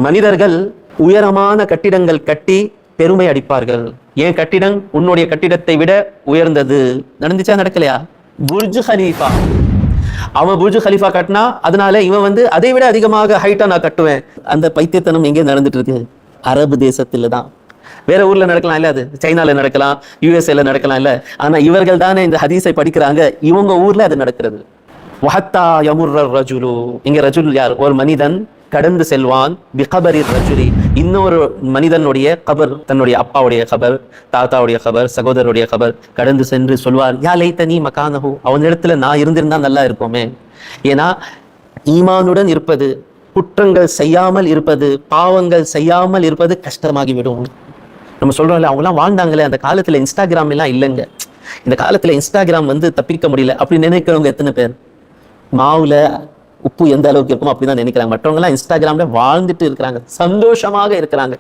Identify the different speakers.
Speaker 1: மனிதர்கள் உயரமான கட்டிடங்கள் கட்டி பெருமை அடிப்பார்கள். ஏன் கட்டிடம் உன்னுடைய கட்டிடத்தை விட உயர்ந்தது? நடந்துச்சா நடக்கலையா? புர்ஜ் ஹலீஃபா, அவன் புர்ஜ் ஹலீஃபா கட்டினா அதனால இவன் அதை விட அதிகமாக ஹைட்டா நான் கட்டுவேன். அந்த பைத்தியத்தனம் எங்கே நடந்துட்டு இருக்கு? அரபு தேசத்துல தான். வேற ஊர்ல நடக்கலாம் இல்ல, அது சைனால நடக்கலாம், யூஎஸ்ஏல நடக்கலாம் இல்ல, ஆனா இவர்கள் தானே இந்த ஹதீஸை படிக்கிறாங்க, இவங்க ஊர்ல அது நடக்கிறது. வஹத்தா யமுர்ர ரஜுலு, இங்க ரஜுல் யார்? ஒரு மனிதன் கடந்து செல்வான். பிகபரி ரஜுலி, இன்னொரு மனிதனுடைய கபர், தன்னுடைய அப்பாவுடைய கபர், தாத்தாவுடைய கபர், சகோதரருடைய கபர் கடந்து சென்று சொல்வார், யா லைத்தனி மகானஹு, அவன் இடத்துல நான் இருந்திருந்தா நல்லா இருக்குமே. ஏன்னா ஈமானுடன் இருப்பது, குற்றங்கள் செய்யாமல் இருப்பது, பாவங்கள் செய்யாமல் இருப்பது கஷ்டமாகிவிடும். நம்ம சொல்றோம்ல, அவங்கலாம் வாழ்ந்தாங்களே அந்த காலத்துல, இன்ஸ்டாகிராம் எல்லாம் இல்லைங்க. இந்த காலத்துல இன்ஸ்டாகிராம் தப்பிக்க முடியல அப்படி நினைக்கிறவங்க எத்தனை பேர்? மாவுல உப்பு எந்த அளவுக்கு இருக்குமோ அப்படிதான் நினைக்கிறாங்க. மற்றவங்க எல்லாம் இன்ஸ்டாகிராம்ல வாழ்ந்துட்டு இருக்கிறாங்க, சந்தோஷமாக இருக்கிறாங்க.